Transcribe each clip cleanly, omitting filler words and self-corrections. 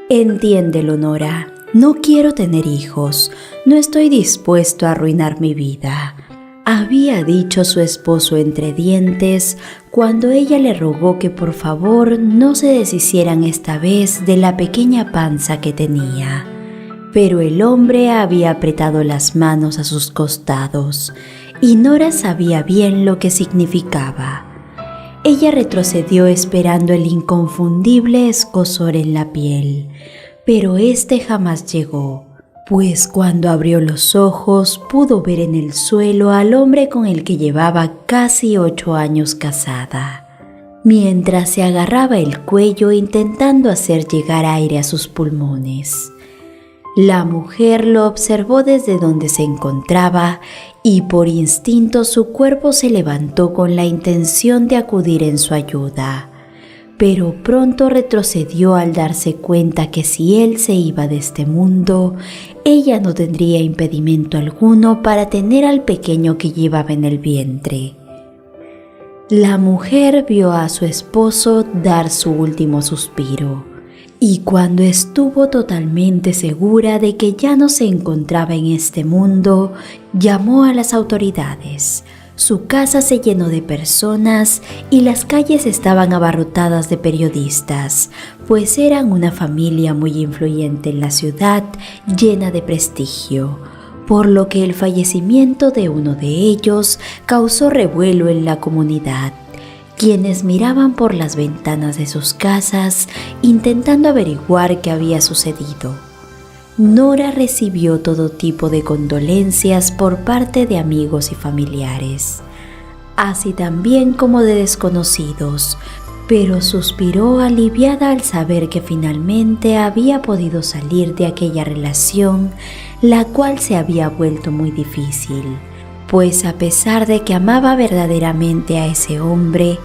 Entiéndelo, Nora. No quiero tener hijos. No estoy dispuesto a arruinar mi vida, había dicho su esposo entre dientes cuando ella le rogó que por favor no se deshicieran esta vez de la pequeña panza que tenía. Pero el hombre había apretado las manos a sus costados y Nora sabía bien lo que significaba. Ella retrocedió esperando el inconfundible escozor en la piel, pero este jamás llegó, pues cuando abrió los ojos pudo ver en el suelo al hombre con el que llevaba casi 8 años casada, mientras se agarraba el cuello intentando hacer llegar aire a sus pulmones. La mujer lo observó desde donde se encontraba y por instinto su cuerpo se levantó con la intención de acudir en su ayuda, pero pronto retrocedió al darse cuenta que si él se iba de este mundo, ella no tendría impedimento alguno para tener al pequeño que llevaba en el vientre. La mujer vio a su esposo dar su último suspiro, y cuando estuvo totalmente segura de que ya no se encontraba en este mundo, llamó a las autoridades. Su casa se llenó de personas y las calles estaban abarrotadas de periodistas, pues eran una familia muy influyente en la ciudad, llena de prestigio, por lo que el fallecimiento de uno de ellos causó revuelo en la comunidad, quienes miraban por las ventanas de sus casas intentando averiguar qué había sucedido. Nora recibió todo tipo de condolencias por parte de amigos y familiares, así también como de desconocidos, pero suspiró aliviada al saber que finalmente había podido salir de aquella relación, la cual se había vuelto muy difícil, pues a pesar de que amaba verdaderamente a ese hombre,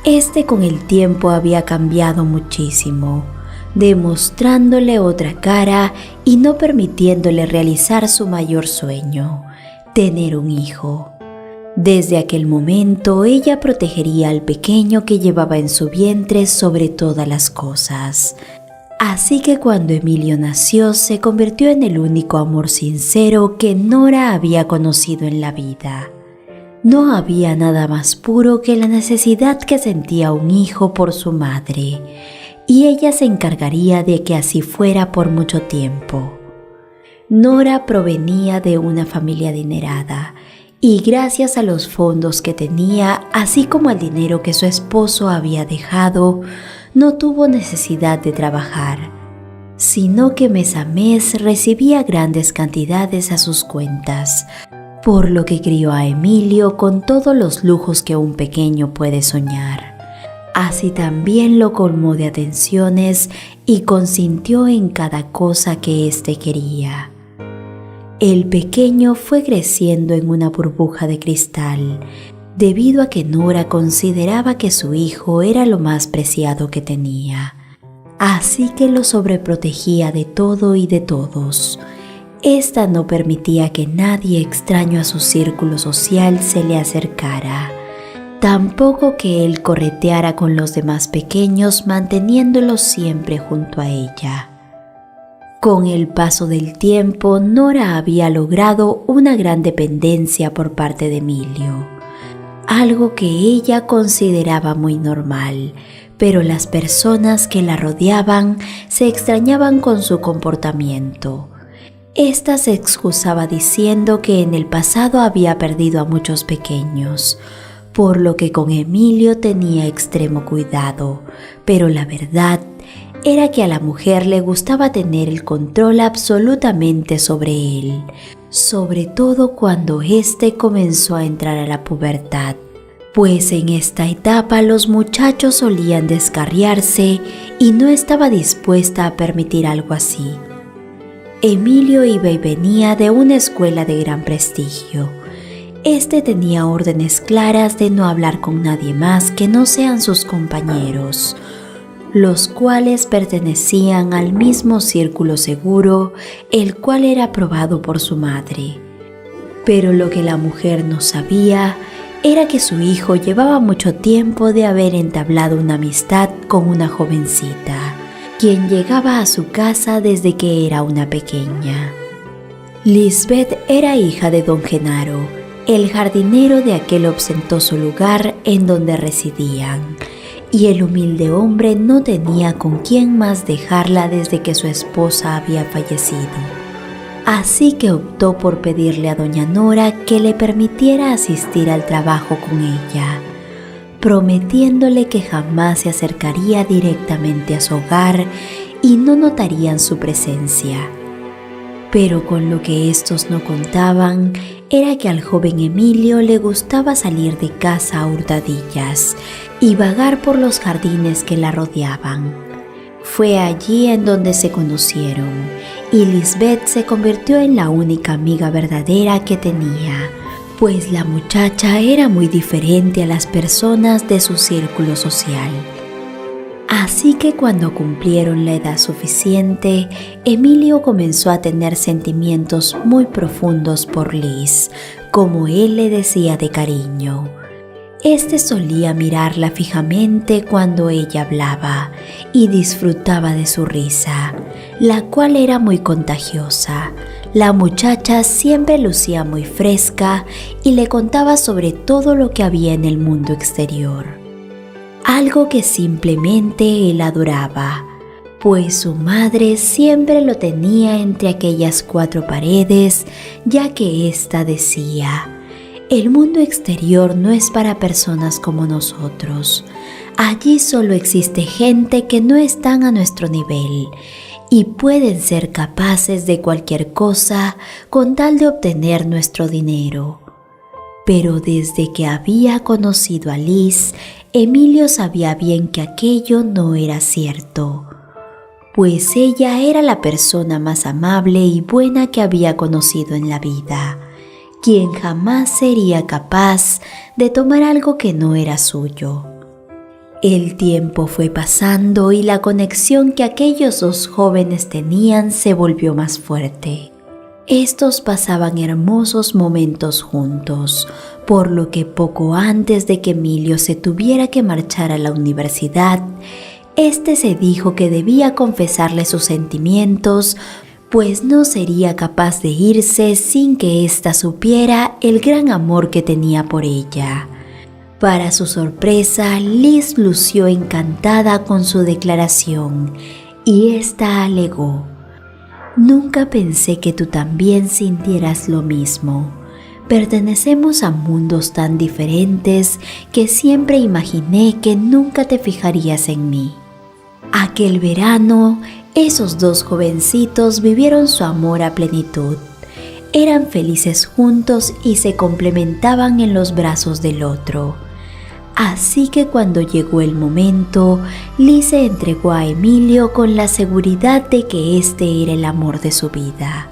este con el tiempo había cambiado muchísimo, demostrándole otra cara y no permitiéndole realizar su mayor sueño, tener un hijo. Desde aquel momento ella protegería al pequeño que llevaba en su vientre sobre todas las cosas. Así que cuando Emilio nació se convirtió en el único amor sincero que Nora había conocido en la vida. No había nada más puro que la necesidad que sentía un hijo por su madre, y ella se encargaría de que así fuera por mucho tiempo. Nora provenía de una familia adinerada, y gracias a los fondos que tenía, así como al dinero que su esposo había dejado, no tuvo necesidad de trabajar, sino que mes a mes recibía grandes cantidades a sus cuentas, por lo que crió a Emilio con todos los lujos que un pequeño puede soñar. Así también lo colmó de atenciones y consintió en cada cosa que éste quería. El pequeño fue creciendo en una burbuja de cristal, debido a que Nora consideraba que su hijo era lo más preciado que tenía. Así que lo sobreprotegía de todo y de todos. Esta no permitía que nadie extraño a su círculo social se le acercara, tampoco que él correteara con los demás pequeños, manteniéndolos siempre junto a ella. Con el paso del tiempo, Nora había logrado una gran dependencia por parte de Emilio, algo que ella consideraba muy normal, pero las personas que la rodeaban se extrañaban con su comportamiento. Esta se excusaba diciendo que en el pasado había perdido a muchos pequeños, por lo que con Emilio tenía extremo cuidado, pero la verdad era que a la mujer le gustaba tener el control absolutamente sobre él, sobre todo cuando éste comenzó a entrar a la pubertad, pues en esta etapa los muchachos solían descarriarse y no estaba dispuesta a permitir algo así. Emilio iba y venía de una escuela de gran prestigio. Este tenía órdenes claras de no hablar con nadie más que no sean sus compañeros, los cuales pertenecían al mismo círculo seguro, el cual era aprobado por su madre. Pero lo que la mujer no sabía era que su hijo llevaba mucho tiempo de haber entablado una amistad con una jovencita, quien llegaba a su casa desde que era una pequeña. Lisbeth era hija de don Genaro, el jardinero de aquel ostentoso lugar en donde residían, y el humilde hombre no tenía con quién más dejarla desde que su esposa había fallecido. Así que optó por pedirle a doña Nora que le permitiera asistir al trabajo con ella, prometiéndole que jamás se acercaría directamente a su hogar y no notarían su presencia. Pero con lo que estos no contaban era que al joven Emilio le gustaba salir de casa a hurtadillas y vagar por los jardines que la rodeaban. Fue allí en donde se conocieron y Lisbeth se convirtió en la única amiga verdadera que tenía, pues la muchacha era muy diferente a las personas de su círculo social. Así que cuando cumplieron la edad suficiente, Emilio comenzó a tener sentimientos muy profundos por Liz, como él le decía de cariño. Este solía mirarla fijamente cuando ella hablaba y disfrutaba de su risa, la cual era muy contagiosa. La muchacha siempre lucía muy fresca y le contaba sobre todo lo que había en el mundo exterior. Algo que simplemente él adoraba, pues su madre siempre lo tenía entre aquellas cuatro paredes, ya que ésta decía: el mundo exterior no es para personas como nosotros. Allí solo existe gente que no están a nuestro nivel y pueden ser capaces de cualquier cosa con tal de obtener nuestro dinero. Pero desde que había conocido a Liz, Emilio sabía bien que aquello no era cierto, pues ella era la persona más amable y buena que había conocido en la vida, quien jamás sería capaz de tomar algo que no era suyo. El tiempo fue pasando y la conexión que aquellos dos jóvenes tenían se volvió más fuerte. Estos pasaban hermosos momentos juntos, por lo que poco antes de que Emilio se tuviera que marchar a la universidad, este se dijo que debía confesarle sus sentimientos, pues no sería capaz de irse sin que ésta supiera el gran amor que tenía por ella. Para su sorpresa, Liz lució encantada con su declaración y ésta alegó: nunca pensé que tú también sintieras lo mismo. Pertenecemos a mundos tan diferentes que siempre imaginé que nunca te fijarías en mí. Aquel verano, esos dos jovencitos vivieron su amor a plenitud. Eran felices juntos y se complementaban en los brazos del otro. Así que cuando llegó el momento, Liz se entregó a Emilio con la seguridad de que este era el amor de su vida.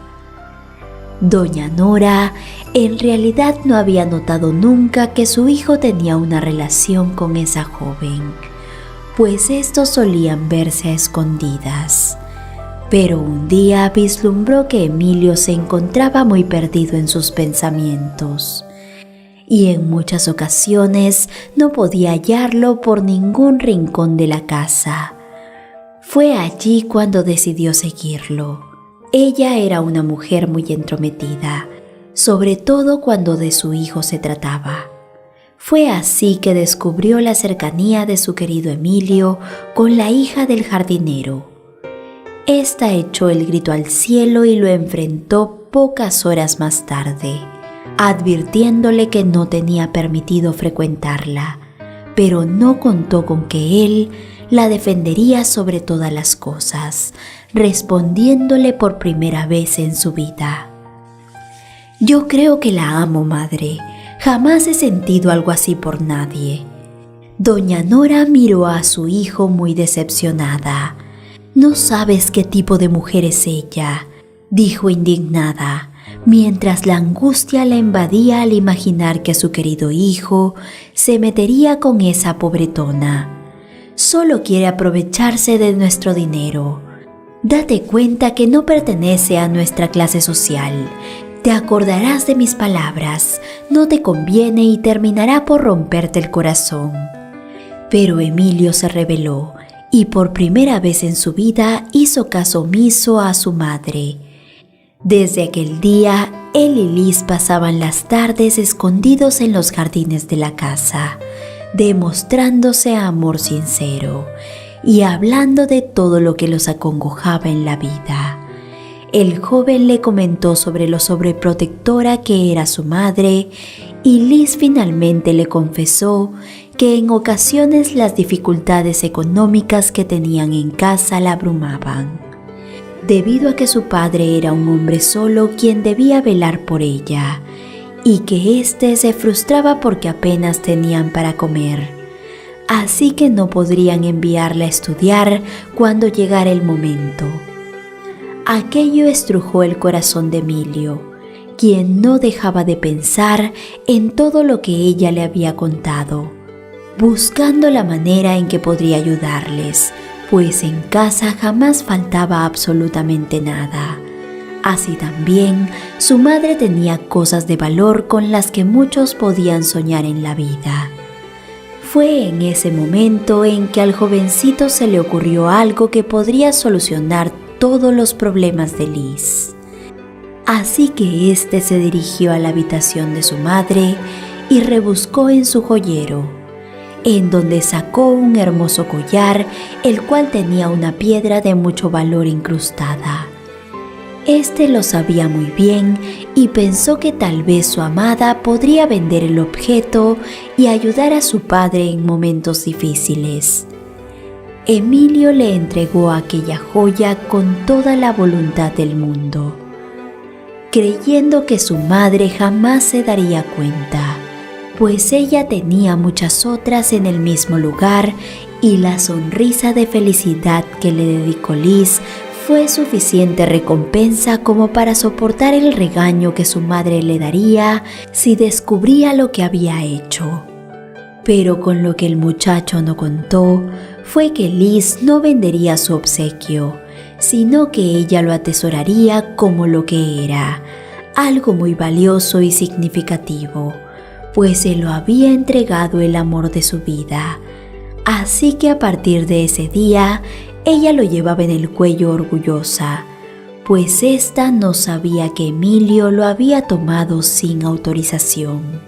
Doña Nora en realidad no había notado nunca que su hijo tenía una relación con esa joven, pues estos solían verse a escondidas. Pero un día vislumbró que Emilio se encontraba muy perdido en sus pensamientos, y en muchas ocasiones no podía hallarlo por ningún rincón de la casa. Fue allí cuando decidió seguirlo. Ella era una mujer muy entrometida, sobre todo cuando de su hijo se trataba. Fue así que descubrió la cercanía de su querido Emilio con la hija del jardinero. Esta echó el grito al cielo y lo enfrentó pocas horas más tarde, advirtiéndole que no tenía permitido frecuentarla, pero no contó con que él la defendería sobre todas las cosas, respondiéndole por primera vez en su vida: yo creo que la amo, madre. Jamás he sentido algo así por nadie. Doña Nora miró a su hijo muy decepcionada. No sabes qué tipo de mujer es ella, dijo indignada, mientras la angustia la invadía al imaginar que su querido hijo se metería con esa pobretona. Solo quiere aprovecharse de nuestro dinero. Date cuenta que no pertenece a nuestra clase social. Te acordarás de mis palabras, no te conviene y terminará por romperte el corazón. Pero Emilio se rebeló y por primera vez en su vida hizo caso omiso a su madre. Desde aquel día, él y Liz pasaban las tardes escondidos en los jardines de la casa, demostrándose amor sincero y hablando de todo lo que los acongojaba en la vida. El joven le comentó sobre lo sobreprotectora que era su madre y Liz finalmente le confesó que en ocasiones las dificultades económicas que tenían en casa la abrumaban, debido a que su padre era un hombre solo quien debía velar por ella y que éste se frustraba porque apenas tenían para comer, así que no podrían enviarla a estudiar cuando llegara el momento. Aquello estrujó el corazón de Emilio, quien no dejaba de pensar en todo lo que ella le había contado, buscando la manera en que podría ayudarles, pues en casa jamás faltaba absolutamente nada. Así también, su madre tenía cosas de valor con las que muchos podían soñar en la vida. Fue en ese momento en que al jovencito se le ocurrió algo que podría solucionar todos los problemas de Liz. Así que éste se dirigió a la habitación de su madre y rebuscó en su joyero, en donde sacó un hermoso collar, el cual tenía una piedra de mucho valor incrustada. Este lo sabía muy bien y pensó que tal vez su amada podría vender el objeto y ayudar a su padre en momentos difíciles. Emilio le entregó aquella joya con toda la voluntad del mundo, creyendo que su madre jamás se daría cuenta, pues ella tenía muchas otras en el mismo lugar y la sonrisa de felicidad que le dedicó Liz fue suficiente recompensa como para soportar el regaño que su madre le daría si descubría lo que había hecho. Pero con lo que el muchacho no contó fue que Liz no vendería su obsequio, sino que ella lo atesoraría como lo que era, algo muy valioso y significativo, pues se lo había entregado el amor de su vida. Así que a partir de ese día, ella lo llevaba en el cuello orgullosa, pues ésta no sabía que Emilio lo había tomado sin autorización.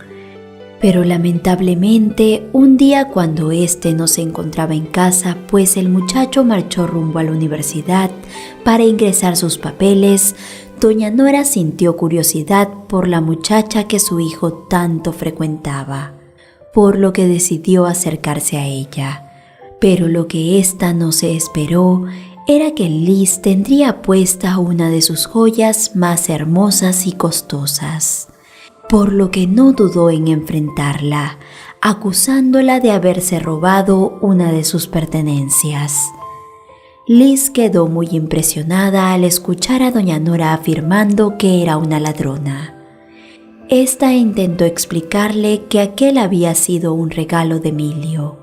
Pero lamentablemente, un día cuando éste no se encontraba en casa, pues el muchacho marchó rumbo a la universidad para ingresar sus papeles, doña Nora sintió curiosidad por la muchacha que su hijo tanto frecuentaba, por lo que decidió acercarse a ella. Pero lo que ésta no se esperó era que Liz tendría puesta una de sus joyas más hermosas y costosas, por lo que no dudó en enfrentarla, acusándola de haberse robado una de sus pertenencias. Liz quedó muy impresionada al escuchar a doña Nora afirmando que era una ladrona. Esta intentó explicarle que aquel había sido un regalo de Emilio,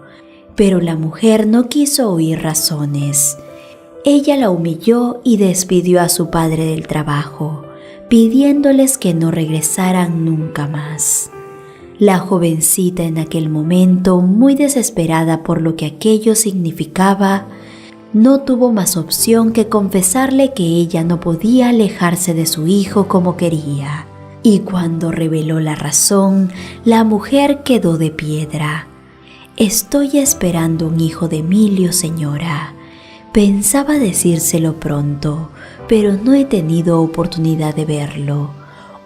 pero la mujer no quiso oír razones. Ella la humilló y despidió a su padre del trabajo, pidiéndoles que no regresaran nunca más. La jovencita en aquel momento, muy desesperada por lo que aquello significaba, no tuvo más opción que confesarle que ella no podía alejarse de su hijo como quería. Y cuando reveló la razón, la mujer quedó de piedra. «Estoy esperando un hijo de Emilio, señora. Pensaba decírselo pronto, pero no he tenido oportunidad de verlo.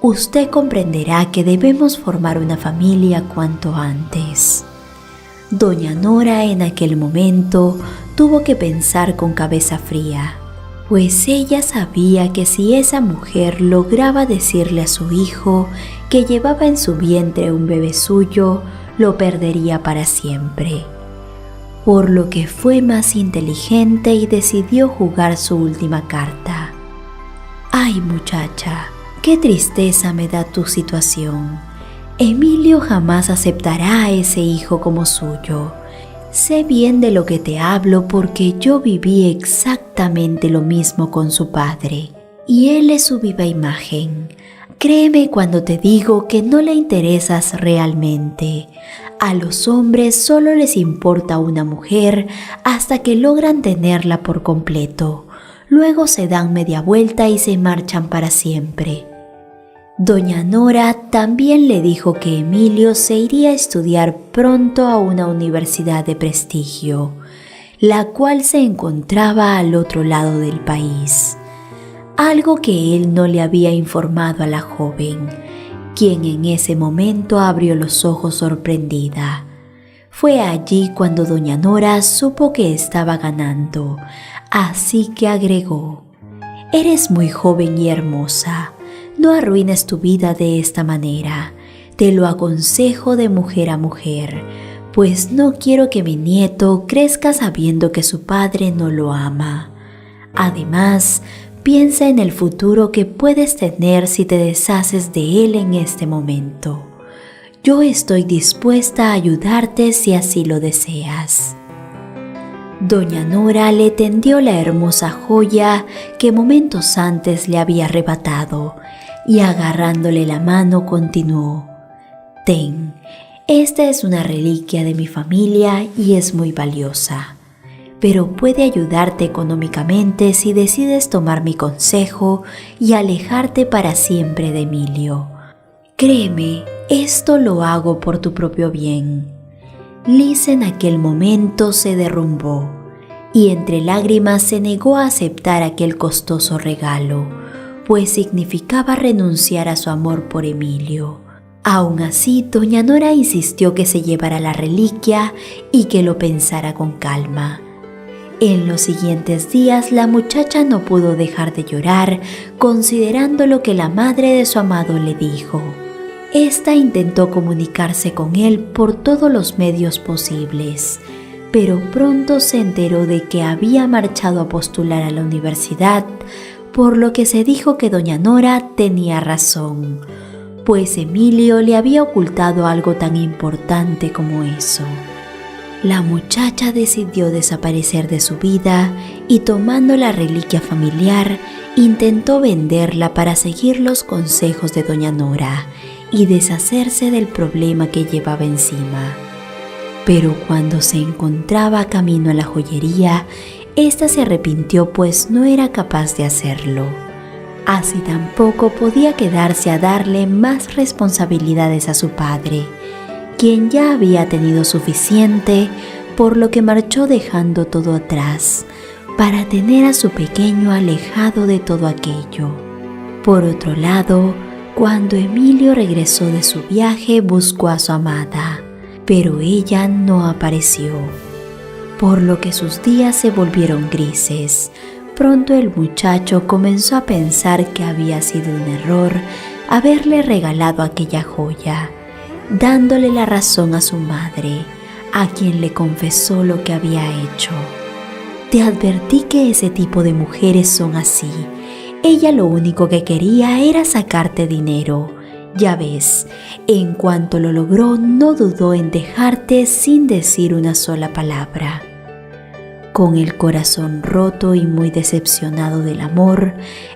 Usted comprenderá que debemos formar una familia cuanto antes». Doña Nora en aquel momento tuvo que pensar con cabeza fría, pues ella sabía que si esa mujer lograba decirle a su hijo que llevaba en su vientre un bebé suyo, lo perdería para siempre. Por lo que fue más inteligente y decidió jugar su última carta. «Ay, muchacha, qué tristeza me da tu situación. Emilio jamás aceptará a ese hijo como suyo. Sé bien de lo que te hablo porque yo viví exactamente lo mismo con su padre, y él es su viva imagen. Créeme cuando te digo que no le interesas realmente. A los hombres solo les importa una mujer hasta que logran tenerla por completo. Luego se dan media vuelta y se marchan para siempre. Doña Nora también le dijo que Emilio se iría a estudiar pronto a una universidad de prestigio, la cual se encontraba al otro lado del país. Algo que él no le había informado a la joven, quien en ese momento abrió los ojos sorprendida. Fue allí cuando doña Nora supo que estaba ganando, así que agregó: «Eres muy joven y hermosa, no arruines tu vida de esta manera, te lo aconsejo de mujer a mujer, pues no quiero que mi nieto crezca sabiendo que su padre no lo ama. Además, piensa en el futuro que puedes tener si te deshaces de él en este momento. Yo estoy dispuesta a ayudarte si así lo deseas». Doña Nora le tendió la hermosa joya que momentos antes le había arrebatado y agarrándole la mano continuó: «Ten, esta es una reliquia de mi familia y es muy valiosa, pero puede ayudarte económicamente si decides tomar mi consejo y alejarte para siempre de Emilio. Créeme, esto lo hago por tu propio bien». Liz en aquel momento se derrumbó y entre lágrimas se negó a aceptar aquel costoso regalo, pues significaba renunciar a su amor por Emilio. Aún así, doña Nora insistió que se llevara la reliquia y que lo pensara con calma. En los siguientes días la muchacha no pudo dejar de llorar considerando lo que la madre de su amado le dijo. Esta intentó comunicarse con él por todos los medios posibles, pero pronto se enteró de que había marchado a postular a la universidad, por lo que se dijo que doña Nora tenía razón, pues Emilio le había ocultado algo tan importante como eso. La muchacha decidió desaparecer de su vida y tomando la reliquia familiar, intentó venderla para seguir los consejos de doña Nora y deshacerse del problema que llevaba encima. Pero cuando se encontraba camino a la joyería, ésta se arrepintió pues no era capaz de hacerlo. Así tampoco podía quedarse a darle más responsabilidades a su padre, quien ya había tenido suficiente, por lo que marchó dejando todo atrás, para tener a su pequeño alejado de todo aquello. Por otro lado, cuando Emilio regresó de su viaje buscó a su amada, pero ella no apareció, por lo que sus días se volvieron grises. Pronto el muchacho comenzó a pensar que había sido un error haberle regalado aquella joya, dándole la razón a su madre, a quien le confesó lo que había hecho. «Te advertí que ese tipo de mujeres son así. Ella lo único que quería era sacarte dinero. Ya ves, en cuanto lo logró, no dudó en dejarte sin decir una sola palabra». Con el corazón roto y muy decepcionado del amor,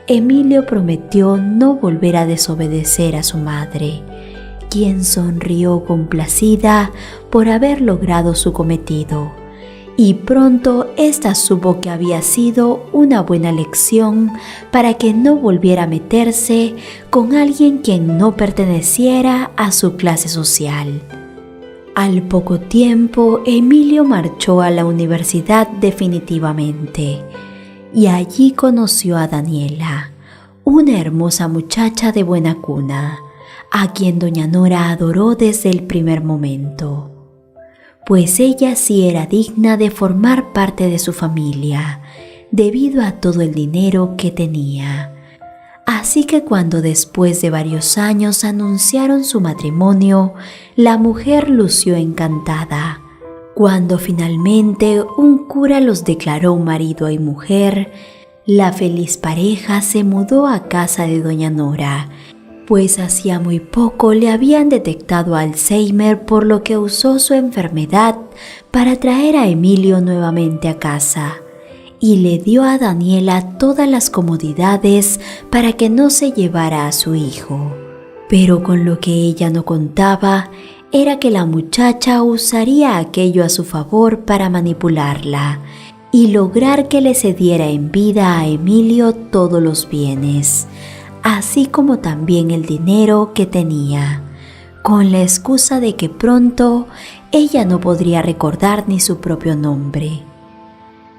Emilio prometió no volver a desobedecer a su madre, quien sonrió complacida por haber logrado su cometido. Y pronto ésta supo que había sido una buena lección para que no volviera a meterse con alguien quien no perteneciera a su clase social. Al poco tiempo, Emilio marchó a la universidad definitivamente y allí conoció a Daniela, una hermosa muchacha de buena cuna, a quien doña Nora adoró desde el primer momento, pues ella sí era digna de formar parte de su familia, debido a todo el dinero que tenía. Así que cuando después de varios años anunciaron su matrimonio, la mujer lució encantada. Cuando finalmente un cura los declaró marido y mujer, la feliz pareja se mudó a casa de doña Nora, pues hacía muy poco le habían detectado Alzheimer, por lo que usó su enfermedad para traer a Emilio nuevamente a casa y le dio a Daniela todas las comodidades para que no se llevara a su hijo. Pero con lo que ella no contaba era que la muchacha usaría aquello a su favor para manipularla y lograr que le cediera en vida a Emilio todos los bienes, así como también el dinero que tenía, con la excusa de que pronto ella no podría recordar ni su propio nombre.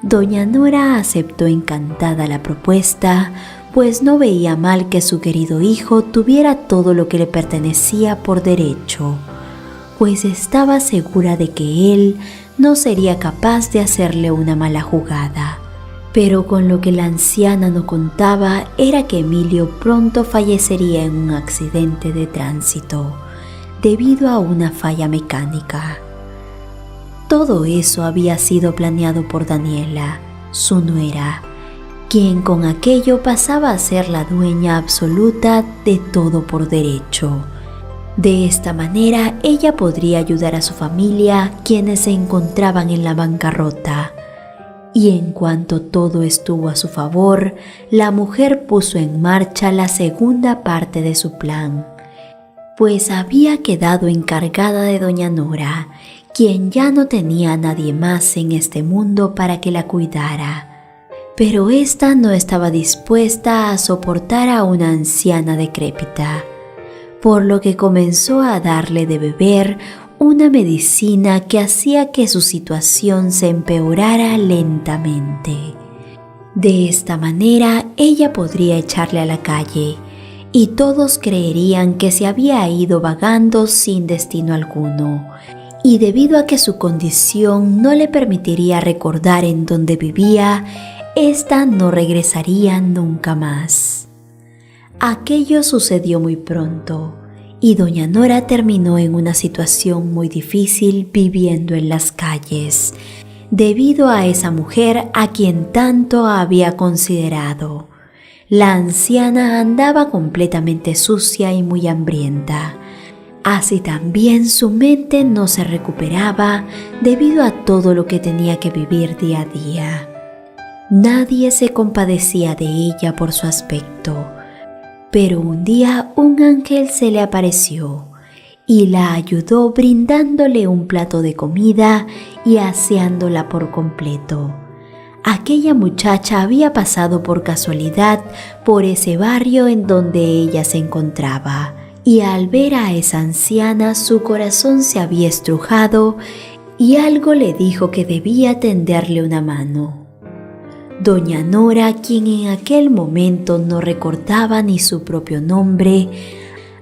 Doña Nora aceptó encantada la propuesta, pues no veía mal que su querido hijo tuviera todo lo que le pertenecía por derecho, pues estaba segura de que él no sería capaz de hacerle una mala jugada. Pero con lo que la anciana no contaba era que Emilio pronto fallecería en un accidente de tránsito, debido a una falla mecánica. Todo eso había sido planeado por Daniela, su nuera, quien con aquello pasaba a ser la dueña absoluta de todo por derecho. De esta manera ella podría ayudar a su familia, quienes se encontraban en la bancarrota. Y en cuanto todo estuvo a su favor, la mujer puso en marcha la segunda parte de su plan, pues había quedado encargada de doña Nora, quien ya no tenía a nadie más en este mundo para que la cuidara. Pero ésta no estaba dispuesta a soportar a una anciana decrépita, por lo que comenzó a darle de beber una medicina que hacía que su situación se empeorara lentamente. De esta manera ella podría echarle a la calle, y todos creerían que se había ido vagando sin destino alguno, y debido a que su condición no le permitiría recordar en dónde vivía, ésta no regresaría nunca más. Aquello sucedió muy pronto, y doña Nora terminó en una situación muy difícil viviendo en las calles, debido a esa mujer a quien tanto había considerado. La anciana andaba completamente sucia y muy hambrienta. Así también su mente no se recuperaba debido a todo lo que tenía que vivir día a día. Nadie se compadecía de ella por su aspecto, pero un día un ángel se le apareció y la ayudó brindándole un plato de comida y aseándola por completo. Aquella muchacha había pasado por casualidad por ese barrio en donde ella se encontraba, y al ver a esa anciana su corazón se había estrujado y algo le dijo que debía tenderle una mano. Doña Nora, quien en aquel momento no recordaba ni su propio nombre,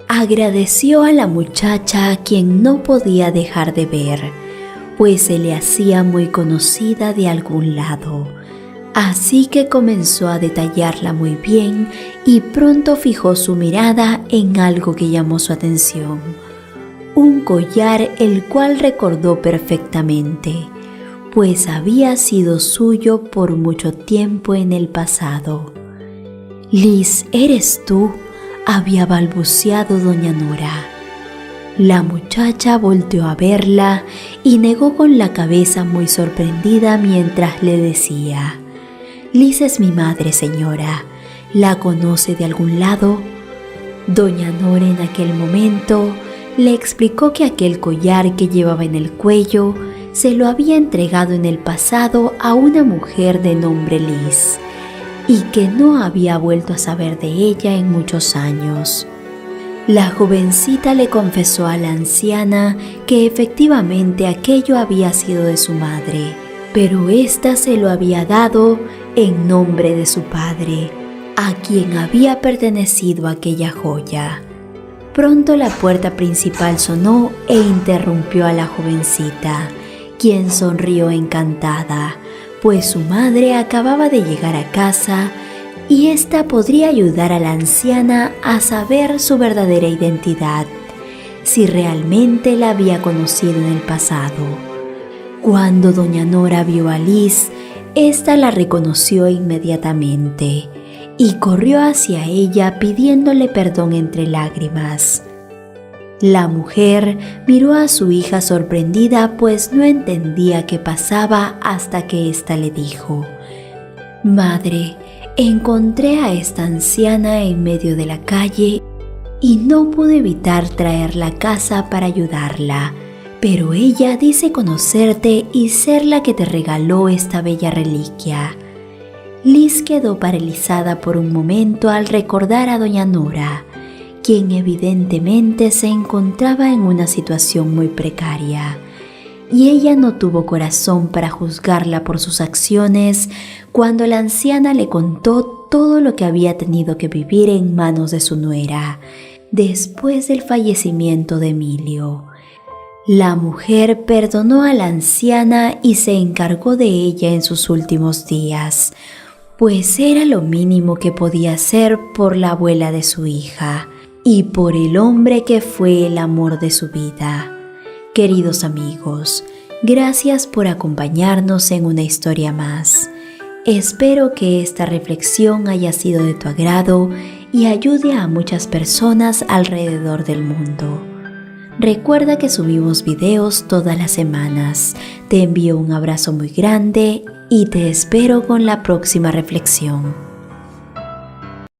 agradeció a la muchacha a quien no podía dejar de ver, pues se le hacía muy conocida de algún lado. Así que comenzó a detallarla muy bien y pronto fijó su mirada en algo que llamó su atención: un collar el cual recordó perfectamente, pues había sido suyo por mucho tiempo en el pasado. «Liz, ¿eres tú?», había balbuceado doña Nora. La muchacha volteó a verla y negó con la cabeza muy sorprendida mientras le decía: «Liz es mi madre, señora. ¿La conoce de algún lado?». Doña Nora en aquel momento le explicó que aquel collar que llevaba en el cuello se lo había entregado en el pasado a una mujer de nombre Liz, y que no había vuelto a saber de ella en muchos años. La jovencita le confesó a la anciana que efectivamente aquello había sido de su madre, pero ésta se lo había dado en nombre de su padre, a quien había pertenecido aquella joya. Pronto la puerta principal sonó e interrumpió a la jovencita, quien sonrió encantada, pues su madre acababa de llegar a casa y ésta podría ayudar a la anciana a saber su verdadera identidad, si realmente la había conocido en el pasado. Cuando doña Nora vio a Liz, ésta la reconoció inmediatamente y corrió hacia ella pidiéndole perdón entre lágrimas. La mujer miró a su hija sorprendida, pues no entendía qué pasaba hasta que ésta le dijo: «Madre, encontré a esta anciana en medio de la calle y no pudo evitar traerla a casa para ayudarla. Pero ella dice conocerte y ser la que te regaló esta bella reliquia. Liz quedó paralizada por un momento al recordar a doña Nora, quien evidentemente se encontraba en una situación muy precaria, y ella no tuvo corazón para juzgarla por sus acciones cuando la anciana le contó todo lo que había tenido que vivir en manos de su nuera después del fallecimiento de Emilio. La mujer perdonó a la anciana y se encargó de ella en sus últimos días, pues era lo mínimo que podía hacer por la abuela de su hija y por el hombre que fue el amor de su vida. Queridos amigos, gracias por acompañarnos en una historia más. Espero que esta reflexión haya sido de tu agrado y ayude a muchas personas alrededor del mundo. Recuerda que subimos videos todas las semanas. Te envío un abrazo muy grande y te espero con la próxima reflexión.